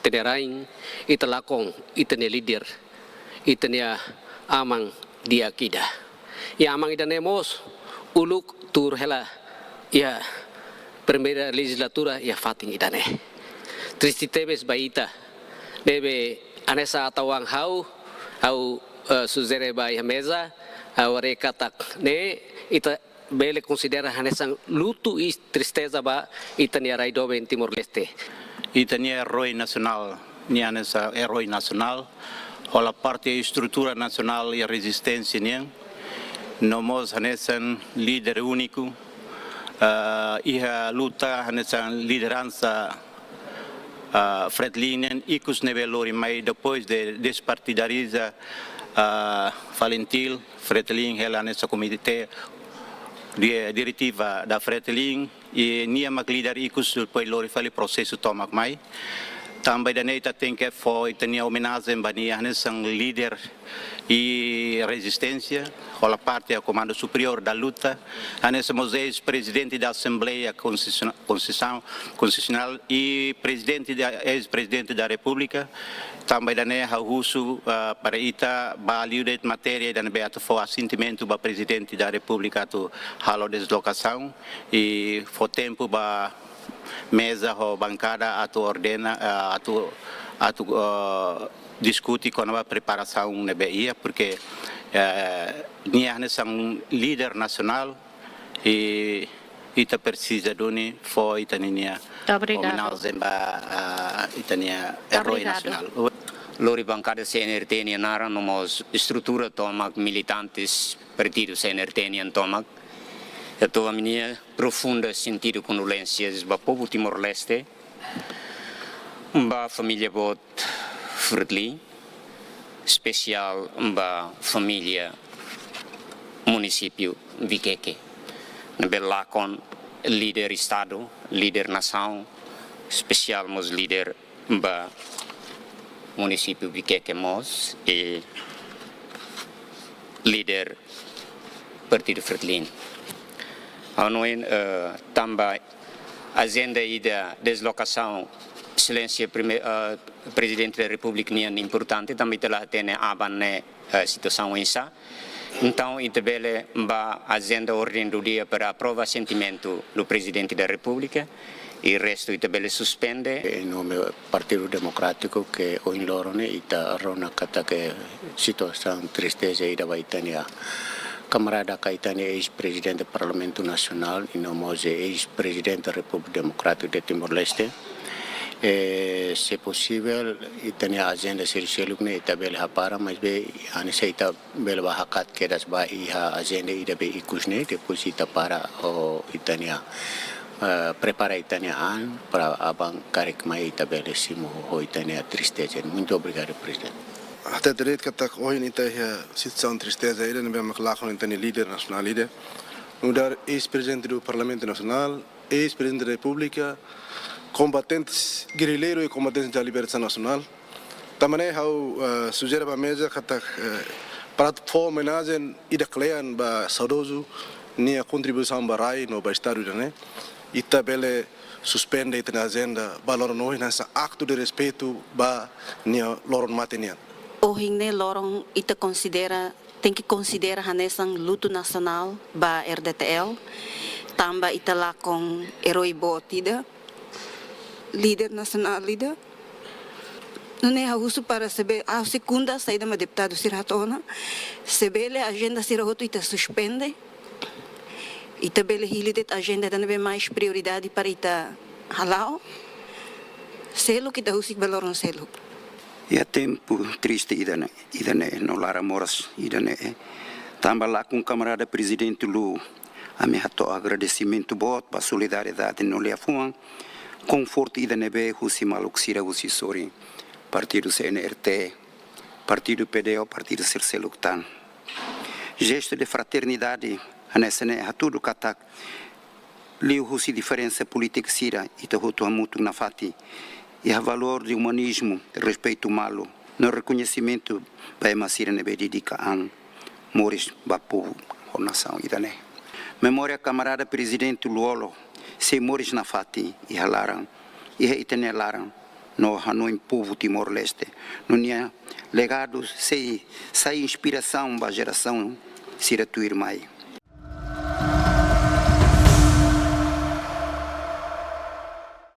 itania raing, italakong, itania leader, itania amang dia kida. Ya amang idanemos uluk tur hela ya primeira legislatura ya fating idane. Triste tebes baita debe anessa atawang hau suzere bai a mesa au rekatak ne ita bele considera hanesang luto e tristeza ba itania raido em Timor-Leste. Itania herói nacional, nia nessa herói nacional, a parte da estrutura nacional e a resistência nia, nomos hanesan líder único, iha luta hanesan liderança Fredlinen e os nivelori, mas depois de despartidariza Valentil, Fredlin, ela nessa comitê diretiva da Fredlin e nia mag líder e os depois lori fali processo tomak mai. Também da neita tem que foi tinha homenagem bania nessa líder e resistência, a parte do comando superior da luta, nesse museu presidente da Asembleia Constitucional e ex-presidente da República, também da neha russo para ita valeu de matéria da beato foi Sentimentu para presidente da República to halo deslocação e foi tempo para mesa ou bancada atu ordena atu discute com a preparação na BIA porque nós somos líder nacional e ita precisa doni foi itania homenagem a itania herói nacional. Lori bancada CNRT ni nara nomos estrutura tomak militantes partido CNRT ni tomak. Eu a minha profunda sentido condolências para o povo Timor-Leste, para a família Bot Fredli, especial para a família município Viqueque. Nabela com líder Estado, líder nação, especial mos líder para município Viqueque mos e líder partido Fredlin. Anoin também agenda da deslocação excelência presidente da República é importante também ela tem a situação essa então itebele ba agenda ordem do dia para aprovar sentimento do presidente da República e o resto itebele suspende em nome do Partido Democrático que hoje lorone ita rona kata que situação tristeza ida vai tania camarada Caetano, ex-presidente do Parlamento Nacional, e nós ex-presidente da República Democrática de Timor-Leste. Se possível, tem a agenda sericial que está bem para, mas bem, a necessidade bem bahakat que das ba a agenda ida bem ikusne, depois está para o itania prepara itania an para abang karek mai está bem simo o itania tristeza. Muito obrigado, presidente. Até direito que está hoje em terra situação tristeza ainda não vemos lá com o líder nacional líder, mudar ex-presidente do Parlamento Nacional, ex-presidente da República, combatentes guerrilheiros e combatentes da Liberação Nacional. Também há sugere para a mesa que está para a homenagem e declaram para saudoso a contribuição para Rai no Estado né e também suspende a agenda para nós nessa acto de respeito para Loron Matenia. Hoje ne lorong ita considera tem que considerar hanesang luto nacional ba RDTL tamba ita lá com herói botida líder nacional líder não é uso para saber a segunda saída do deputado sira Hato'o sebele agenda sira Hato'o ita suspende ita bele hilide agenda dan mais prioridade para ita halau selo kita usik balorong selo. E tempo triste idane no lara moras idane tamba lá com camarada presidente Lu a me Hato'o agradecimento bot para solidariedade no le afuan conforto idane be husi maluk sira husi sori partido CNRT partido PDO partido Serseluktan gesto de fraternidade anesene hatudo katak liu husi diferença política sira ita hutu amutu na fati e o valor de humanismo, respeito humano, no reconhecimento para a sira nebe dedica an moris bapu ou nação idane. Memória camarada presidente Lu-Olo, se moris na fati e halaram, e itene laram, no Hanoi povo Timor-Leste. Não é legado, sei inspiração para a geração sira tua irmã.